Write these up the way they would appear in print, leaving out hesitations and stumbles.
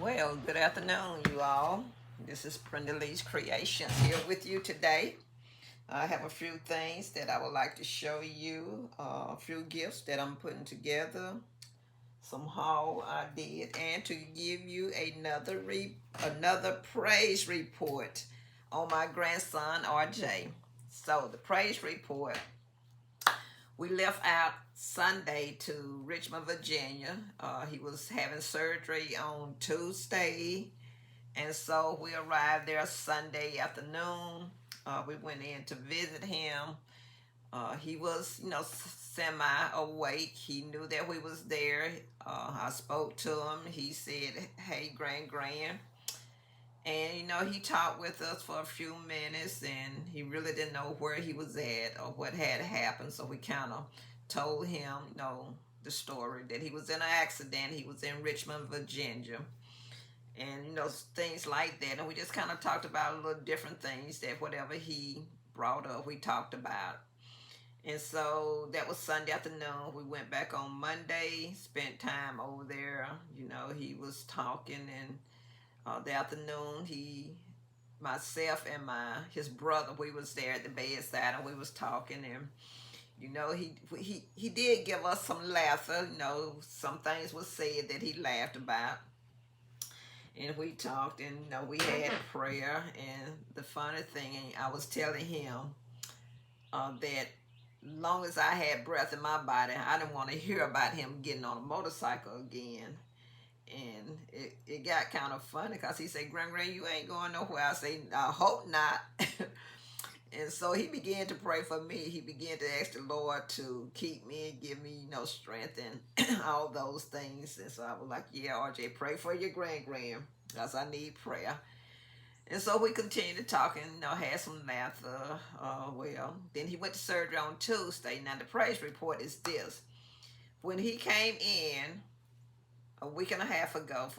Well, good afternoon, you all. This is Brenda Lee's Creations here with you today. I have a few things that I would like to show you, a few gifts that I'm putting together, some haul I did, and to give you another praise report on my grandson RJ. So the praise report, we left out Sunday to Richmond, Virginia. He was having surgery on Tuesday, and so we arrived there Sunday afternoon. We went in to visit him. He was, semi awake. He knew that we was there. I spoke to him. He said, "Hey, grand." And he talked with us for a few minutes, and he really didn't know where he was at or what had happened. So we kind of told him, the story that he was in an accident. He was in Richmond, Virginia, and things like that. And we just kind of talked about a little different things that whatever he brought up, we talked about. And so that was Sunday afternoon. We went back on Monday, spent time over there. He was talking, and the afternoon, myself and his brother, we was there at the bedside, and we was talking, and he did give us some laughter. Some things was said that he laughed about, and we talked, and we had prayer. And the funny thing, I was telling him that long as I had breath in my body, I didn't want to hear about him getting on a motorcycle again. And it got kind of funny because he said, Grand, you ain't going nowhere. I say, I hope not. And so he began to pray for me. He began to ask the Lord to keep me and give me, strength and all those things. And so I was like, yeah, RJ, pray for your grand because I need prayer. And so we continued to talk and, had some laughter. Then he went to surgery on Tuesday. Now, the praise report is this. When he came in a week and a half ago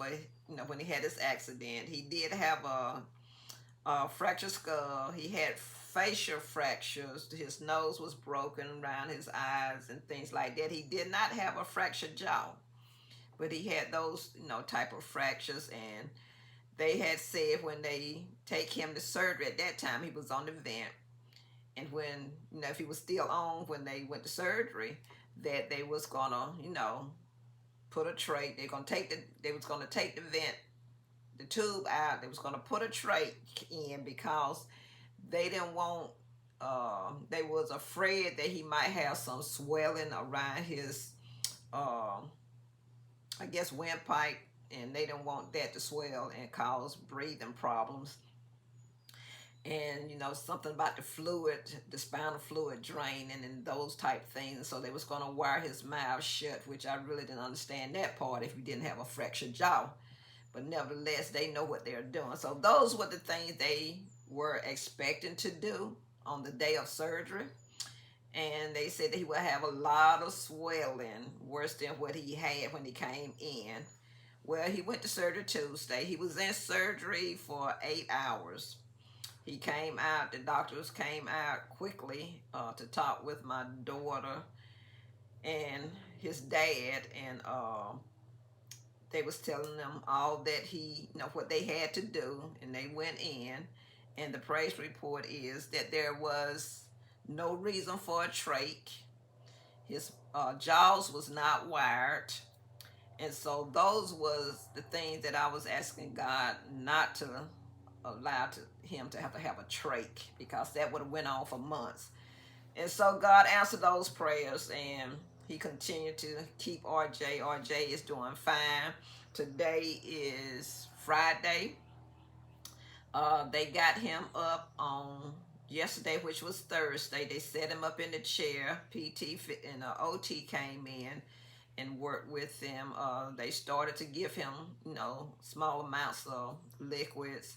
when he had this accident, he did have a fractured skull. He had facial fractures. His nose was broken around his eyes and things like that. He did not have a fractured jaw, but he had those, type of fractures. And they had said when they take him to surgery, at that time he was on the vent. And when, if he was still on when they went to surgery, that they was gonna, put a tray. They was gonna take the vent, the tube out. They was gonna put a tray in because they didn't want. They was afraid that he might have some swelling around his, I guess, windpipe, and they didn't want that to swell and cause breathing problems. And something about the spinal fluid draining and those type things. So they was gonna wire his mouth shut, which I really didn't understand that part if you didn't have a fractured jaw. But nevertheless, they know what they're doing. So those were the things they were expecting to do on the day of surgery. And they said that he would have a lot of swelling, worse than what he had when he came in. Well, he went to surgery Tuesday. He was in surgery for 8 hours. He came out, the doctors came out quickly to talk with my daughter and his dad, and they was telling them all that what they had to do, and they went in, and the praise report is that there was no reason for a trach. His jaws was not wired. And so those was the things that I was asking God not to allow him to have a trach, because that would have went on for months. And so God answered those prayers, and he continued to keep RJ. RJ is doing fine. Today is Friday. They got him up on yesterday, which was Thursday. They set him up in the chair. PT and OT came in and worked with him. They started to give him, small amounts of liquids.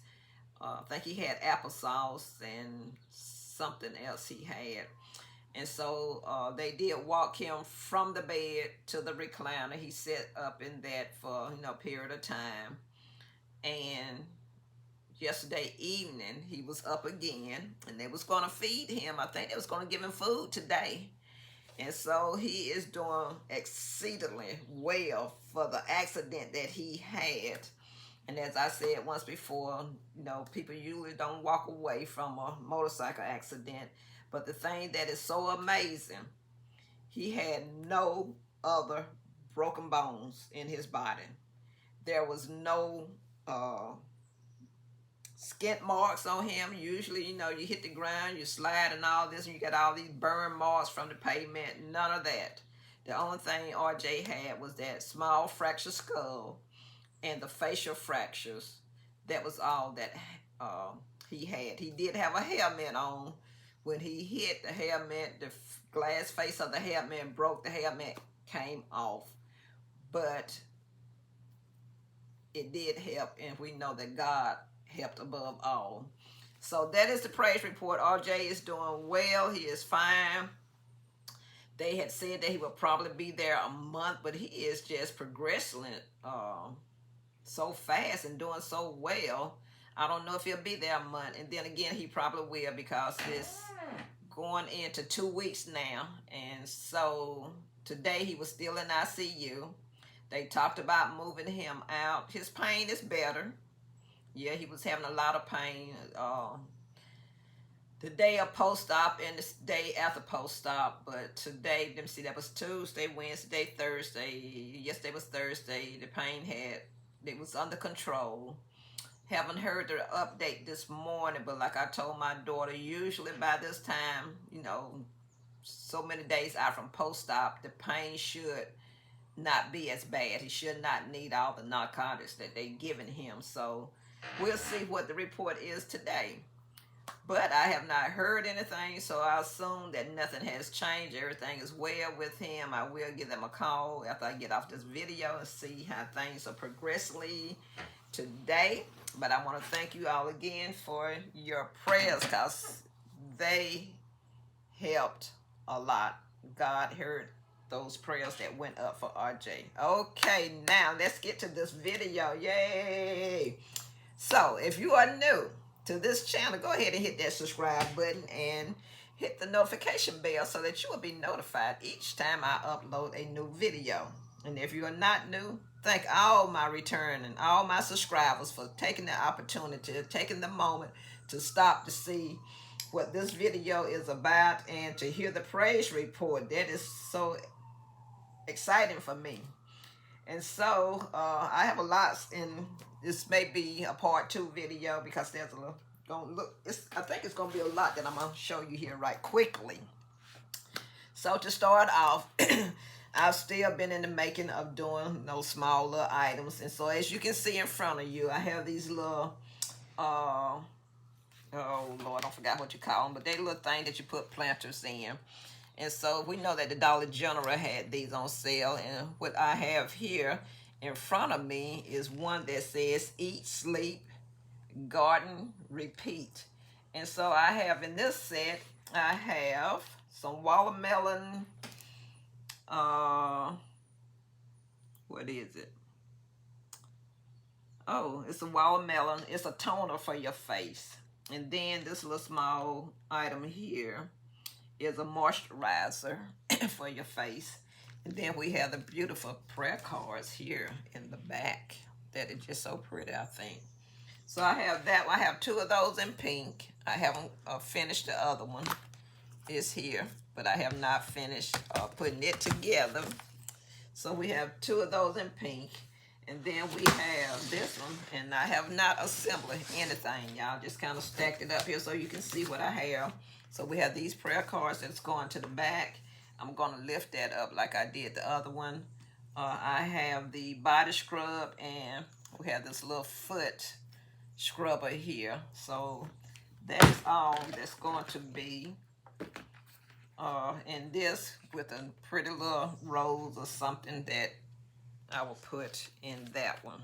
I think he had applesauce and something else he had. And so they did walk him from the bed to the recliner. He sat up in that for, a period of time. And yesterday evening, he was up again, and they was going to feed him. I think they was going to give him food today. And so he is doing exceedingly well for the accident that he had. And as I said once before, you know, people usually don't walk away from a motorcycle accident. But the thing that is so amazing, he had no other broken bones in his body. There was no uh, skint marks on him. Usually, you know, you hit the ground, you slide and all this, and you got all these burn marks from the pavement. None of that. The only thing RJ had was that small fractured skull and the facial fractures. That was all that uh, he had. He did have a helmet on. When he hit the helmet, the glass face of the helmet broke. The helmet came off. But it did help, and we know that God helped above all. So that is the praise report. RJ is doing well. He is fine. They had said that he would probably be there a month, but he is just progressing so fast and doing so well. I don't know if he'll be there a month. And then again, he probably will, because it's going into 2 weeks now. And so today he was still in ICU. They talked about moving him out. His pain is better. Yeah, he was having a lot of pain. The day of post-op and the day after post-op. But today, let me see, that was Tuesday, Wednesday, Thursday. Yesterday was Thursday. The pain it was under control. Haven't heard the update this morning, but like I told my daughter, usually by this time, you know, so many days out from post-op, the pain should not be as bad. He should not need all the narcotics that they're giving him. So we'll see what the report is today. But I have not heard anything, so I assume that nothing has changed. Everything is well with him. I will give them a call after I get off this video and see how things are progressively today. But I want to thank you all again for your prayers, because they helped a lot. God heard those prayers that went up for RJ. Okay, now let's get to this video. Yay! So if you are new to this channel, go ahead and hit that subscribe button and hit the notification bell so that you will be notified each time I upload a new video. And if you are not new, thank all my return and all my subscribers for taking the opportunity, taking the moment to stop to see what this video is about and to hear the praise report. That is so exciting for me. And so I have a lot, and this may be a part 2 video, because there's a little I think it's gonna be a lot that I'm gonna show you here right quickly. So to start off, I've still been in the making of doing those small little items. And so as you can see in front of you, I have these little oh Lord, I forgot what you call them, but they little thing that you put planters in. And so we know that the Dollar General had these on sale. And what I have here in front of me is one that says Eat, Sleep, Garden, Repeat. And so I have in this set, I have some watermelon, what is it? Oh, it's a watermelon. It's a toner for your face. And then this little small item here is a moisturizer for your face. And then we have the beautiful prayer cards here in the back that is just so pretty, I think. So I have that. I have 2 of those in pink. I haven't finished the other one. It's here, but I have not finished putting it together. So we have 2 of those in pink. And then we have this one, and I have not assembled anything, y'all. Just kind of stacked it up here so you can see what I have. So we have these prayer cards that's going to the back. I'm going to lift that up like I did the other one. I have the body scrub, and we have this little foot scrubber here. So that's all that's going to be in this, with a pretty little rose or something that I will put in that one.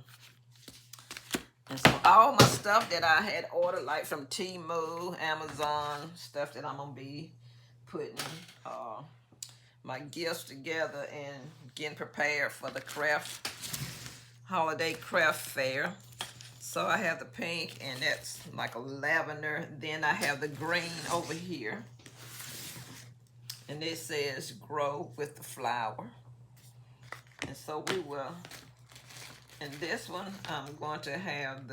And so all my stuff that I had ordered, like from Temu, Amazon, stuff that I'm going to be putting my gifts together and getting prepared for the holiday craft fair. So I have the pink, and that's like a lavender. Then I have the green over here. And it says grow with the flower. And so we will And this one, I'm going to have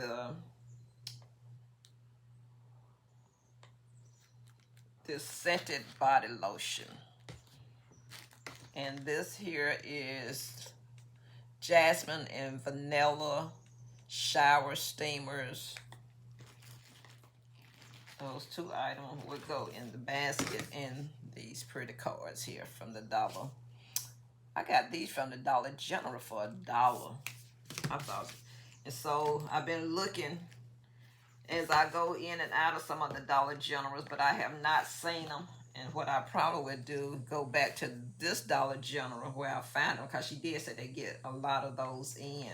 this scented body lotion. And this here is jasmine and vanilla shower steamers. Those two items would go in the basket in these pretty cards here from the dollar. I got these from the Dollar General for $1. I thought, and so I've been looking as I go in and out of some of the Dollar Generals, but I have not seen them. And what I probably would do, go back to this Dollar General where I found them, because she did say they get a lot of those in,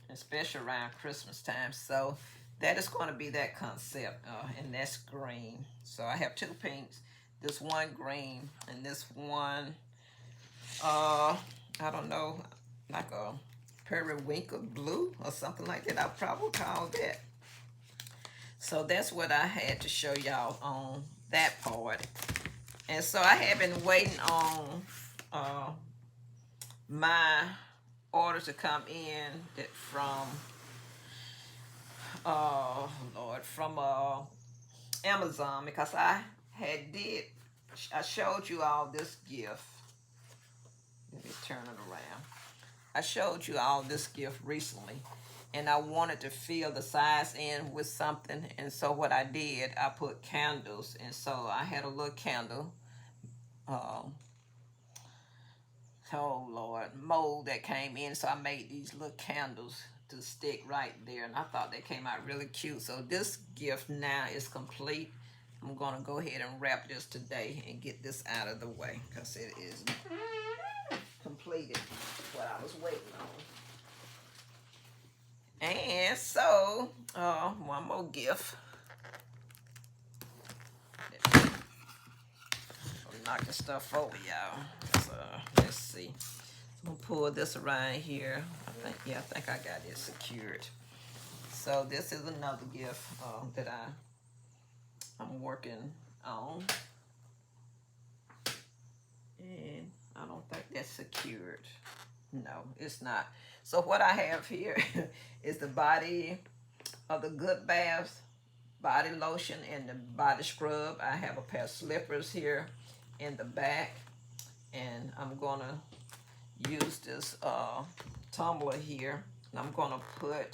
especially around Christmas time. So that is going to be that concept, and that's green. So I have two pinks, this one green, and this one, I don't know, like a periwinkle blue or something like that. I'll probably call that. So that's what I had to show y'all on that part. And so I have been waiting on my order to come in from from Amazon, because I showed you all this gift. Let me turn it around. I showed you all this gift recently, and I wanted to fill the size in with something. And so what I did, I put candles. And so I had a little candle, oh Lord, mold that came in. So I made these little candles to stick right there, and I thought they came out really cute. So this gift now is complete. I'm going to go ahead and wrap this today and get this out of the way, because it is completed what I was waiting on. And so, one more gift. I'm knocking stuff over, y'all. So, let's see. I'm gonna pull this around here. I think I got it secured. So this is another gift that I'm working on, and I don't think that's secured. No, it's not. So what I have here is the body of the Good Baths body lotion and the body scrub. I have a pair of slippers here in the back, and I'm gonna use this tumbler here, and I'm gonna put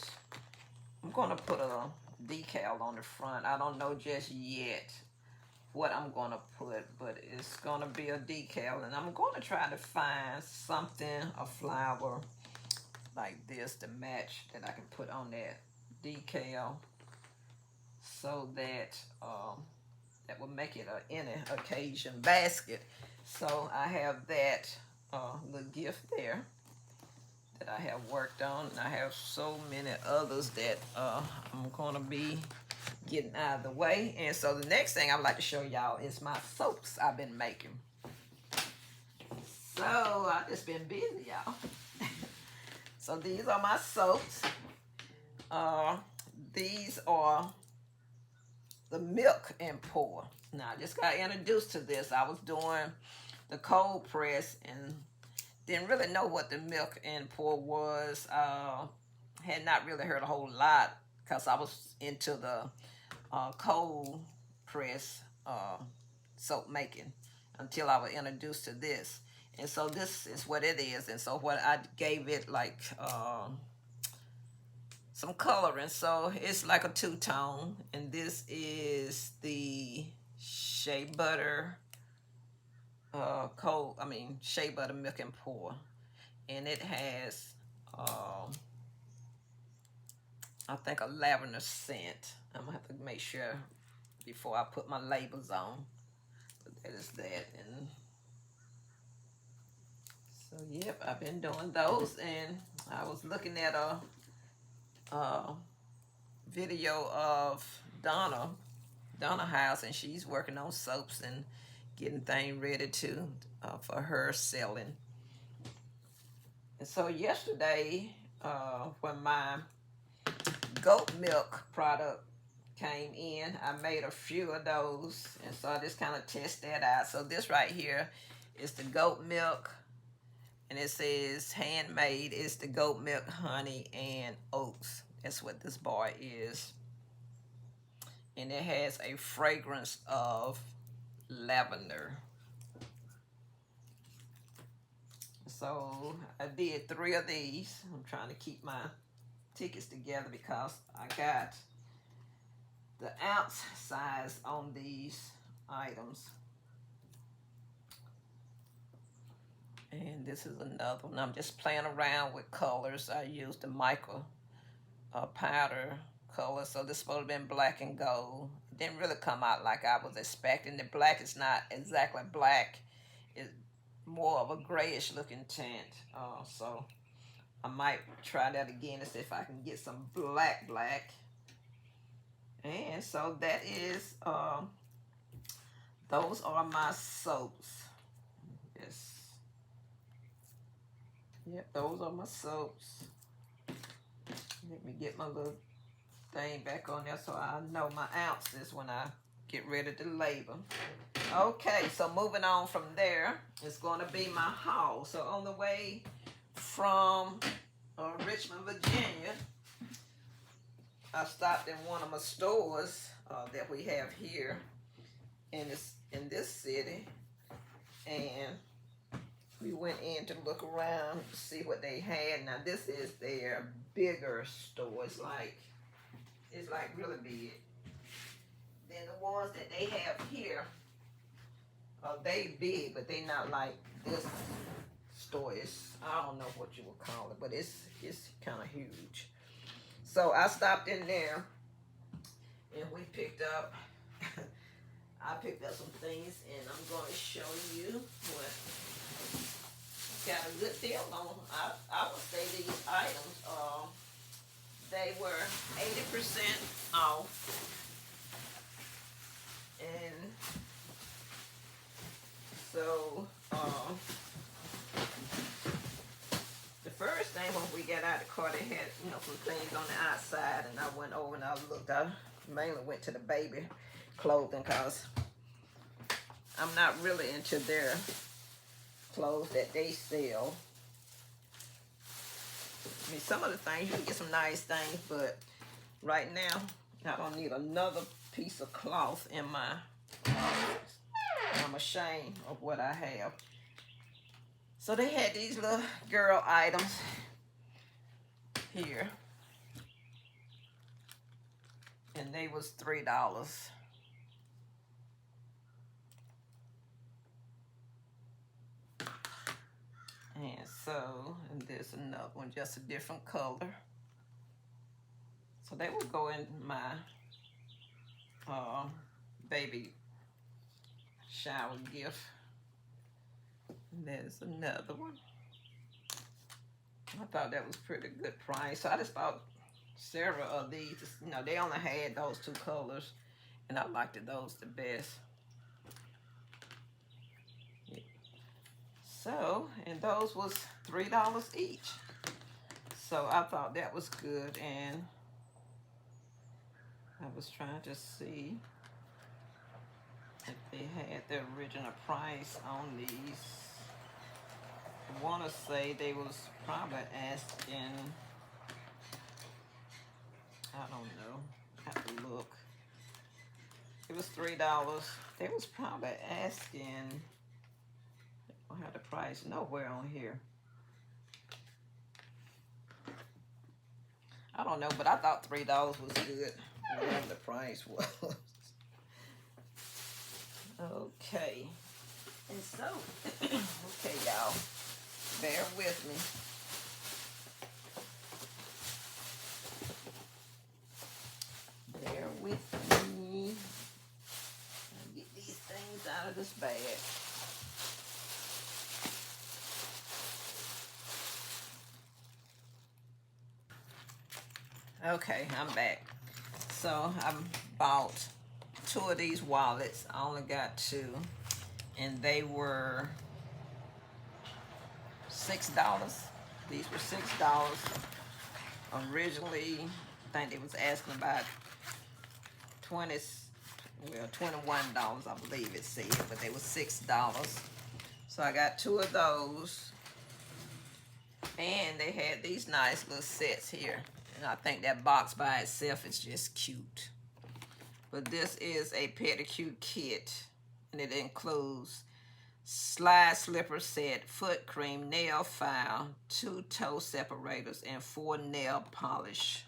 a decal on the front. I don't know just yet what I'm gonna put, but it's gonna be a decal, and I'm gonna try to find something, a flower like this to match, that I can put on that decal, so that that will make it any occasion basket. So I have that little gift there that I have worked on, and I have so many others that I'm gonna be getting out of the way. And so the next thing I would like to show y'all is my soaps I've been making. So I've just been busy, y'all. So these are my soaps. These are the milk and pour. Now I just got introduced to this. I was doing the cold press and didn't really know what the milk and pour was. Had not really heard a whole lot, because I was into the cold press soap making until I was introduced to this. And so this is what it is. And so what I gave it, like some coloring. So it's like a two-tone. And this is the shea butter shea butter milk and pour. And it has I think a lavender scent. I'm gonna have to make sure before I put my labels on. But that is that. And so yep, I've been doing those, and I was looking at a video of Donna House, and she's working on soaps and getting things ready to for her selling. And so yesterday, when my goat milk product came in, I made a few of those, and so I just kind of test that out. So this right here is the goat milk And it says handmade. It's the goat milk, honey, and oats. That's what this bar is. And it has a fragrance of lavender. So I did 3 of these. I'm trying to keep my tickets together because I got the ounce size on these items. And this is another one. I'm just playing around with colors. I used the micro powder color. So this supposed to have been black and gold. It didn't really come out like I was expecting. The black is not exactly black. It's more of a grayish looking tint. So I might try that again to see if I can get some black. And so that is, those are my soaps. Yes. Yep, those are my soaps. Let me get my little thing back on there so I know my ounces when I get ready to label. Okay, so moving on from there, it's going to be my haul. So on the way from Richmond, Virginia, I stopped in one of my stores that we have here in this city, and we went in to look around to see what they had. Now this is their bigger store. It's like really big. Then the ones that they have here, they big, but they not like this store. I don't know what you would call it, but it's kind of huge. So I stopped in there, and we picked up. I picked up some things, and I'm going to show you what got a good deal on. I would say these items, they were 80% off, and so the first thing when we got out of the car, they had some things on the outside, and I went over and I looked. I mainly went to the baby clothing because I'm not really into their clothes that they sell. I mean, some of the things, you can get some nice things, but right now, I don't need another piece of cloth in my office. I'm ashamed of what I have. So they had these little girl items here. And they was $3. And so, and there's another one, just a different color. So they would go in my baby shower gift. And there's another one. I thought that was pretty good price. So I just bought several of these. They only had those 2 colors, and I liked those the best. So, and those was $3 each. So I thought that was good, and I was trying to see if they had the original price on these. I want to say they was probably asking, I don't know, I have to look. It was $3. They was probably asking, I don't have the price nowhere on here. I don't know, but I thought $3 was good, whatever the price was. Okay. And so, okay, y'all, bear with me. Bear with me. I'll get these things out of this bag. Okay, I'm back. So I bought 2 of these wallets. I only got 2, and they were $6. These were $6. Originally, I think they was asking about $21, I believe it said, but they were $6. So I got 2 of those, And they had these nice little sets here. And I think that box by itself is just cute. But this is a pedicure kit. And it includes slide slipper set, foot cream, nail file, 2 toe separators, and 4 nail polishes.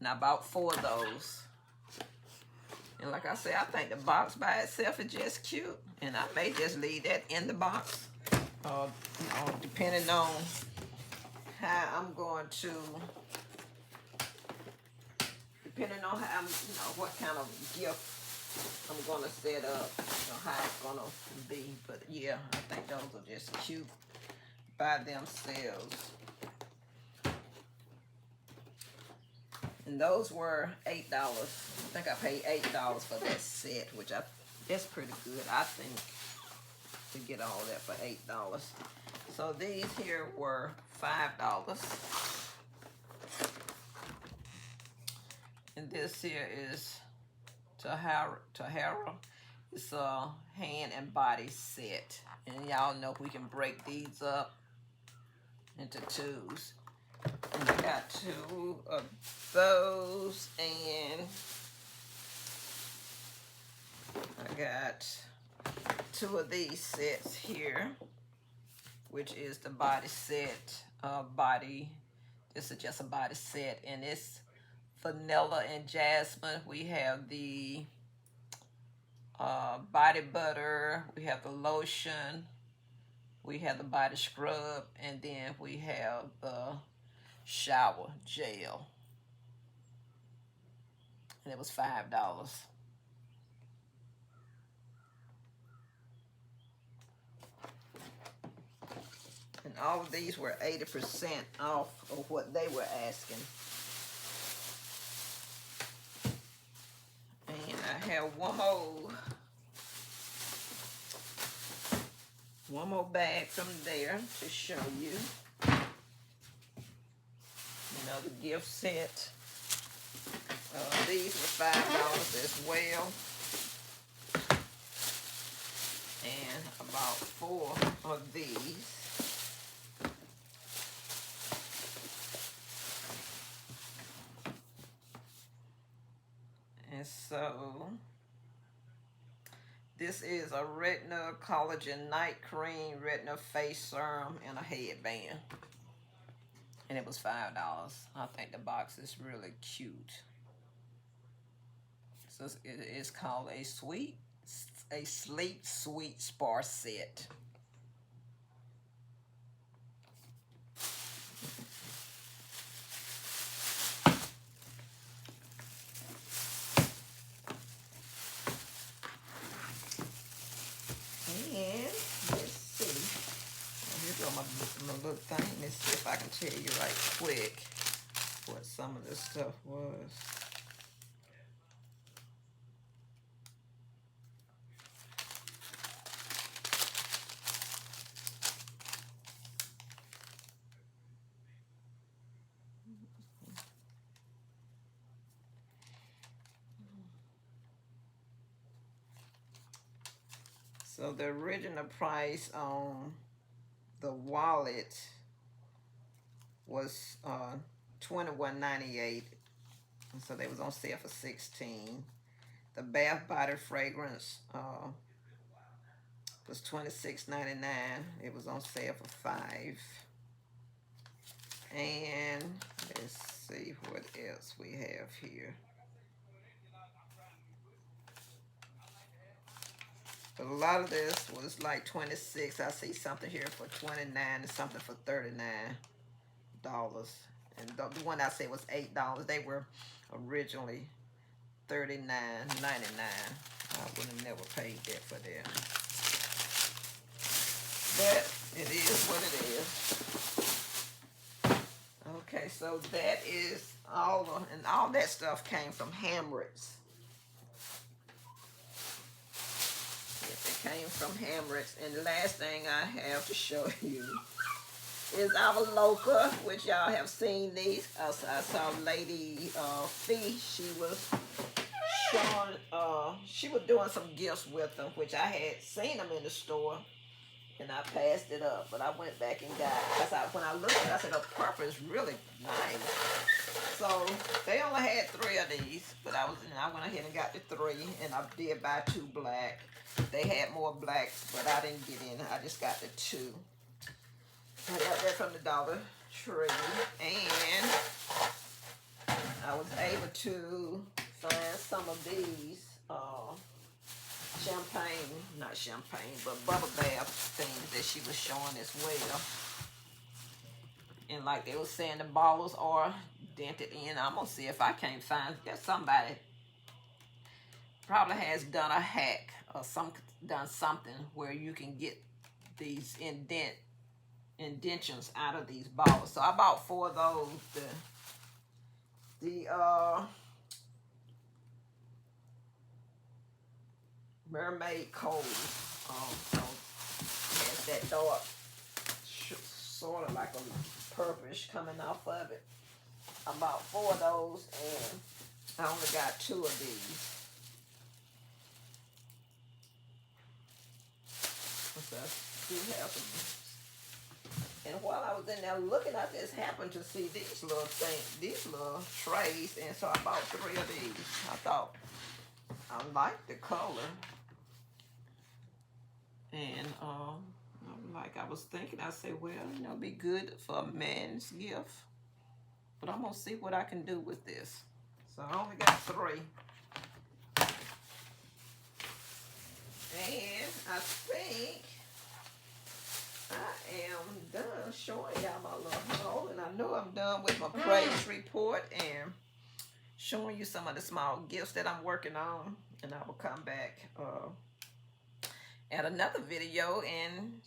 And I bought 4 of those. And like I said, I think the box by itself is just cute. And I may just leave that in the box. Depending on how I'm going to, depending on how what kind of gift I'm going to set up, how it's going to be. But yeah, I think those are just cute by themselves. And those were $8. I think I paid $8 for that set, which that's pretty good, I think, to get all that for $8. So these here were $5. And this here is Tahara. It's a hand and body set. And y'all know we can break these up into 2s. And I got 2 of those, and I got 2 of these sets here, which is the body set. This is just a body set, and it's vanilla and jasmine. We have the body butter, we have the lotion, we have the body scrub, and then we have the shower gel. And it was $5. And all of these were 80% off of what they were asking. And I have one more bag from there to show you. Another gift set. These were $5 as well. And about 4 of these. And so this is a retina collagen night cream, retina face serum, and a headband. And it was $5. I think the box is really cute. So it is called a Sleep Sweet Spa set. And let's see. Here's all my little thing. Let's see if I can tell you right quick what some of this stuff was. So the original price on the wallet was $21.98. So they was on sale for $16. The bath body fragrance was $26.99. It was on sale for $5. And let's see what else we have here. But a lot of this was like $26. I see something here for $29 and something for $39. And the one I said was $8. They were originally $39.99. I would have never paid that for that. But it is what it is. Okay, so that is all, and all that stuff came from Hamrick's. Came from Hamrick's. And the last thing I have to show you is our local, which y'all have seen these. I saw Lady Fee. She was showing, she was doing some gifts with them, which I had seen them in the store. and I passed it up. But I went back and got, because when I looked at it, I said, the purple is really nice. So they only had 3 of these, but I went ahead and got the 3, and I did buy 2 black. They had more blacks, but I didn't get in. I just got the 2. I got that from the Dollar Tree, and I was able to find some of these not champagne, but bubble bath things that she was showing as well. And like they were saying, the bottles are dented in. I'm gonna see if I can't find. There's somebody probably has done a hack or done something where you can get these indentions out of these bottles. So I bought 4 of those. The Mermaid Cold. So it has that dark, sort of like a purplish coming off of it. I bought 4 of those, and I only got 2 of these. So I do have some. And while I was in there looking, I just happened to see these little things, these little trays, and so I bought 3 of these. I thought I liked the color, and I was thinking, I said, well, it'd be good for a man's gift, but I'm gonna see what I can do with this. So I only got 3, and I think I am done showing y'all my little haul, and I know I'm done with my praise report and showing you some of the small gifts that I'm working on, and I will come back at another video and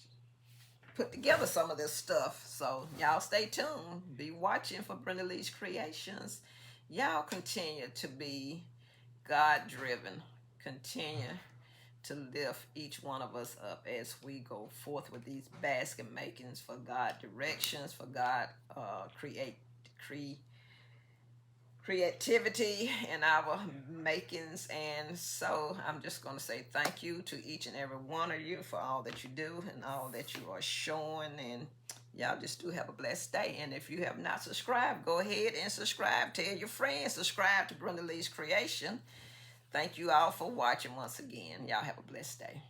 put together some of this stuff. So y'all stay tuned. Be watching for Brenda Lee's Creations. Y'all continue to be God-driven. Continue to lift each one of us up as we go forth with these basket makings for God directions, for God creativity in our makings. And so I'm just going to say thank you to each and every one of you for all that you do and all that you are showing. And y'all just do have a blessed day. And if you have not subscribed, go ahead and subscribe. Tell your friends, subscribe to Brenda Lee's Creation. Thank you all for watching once again. Y'all have a blessed day.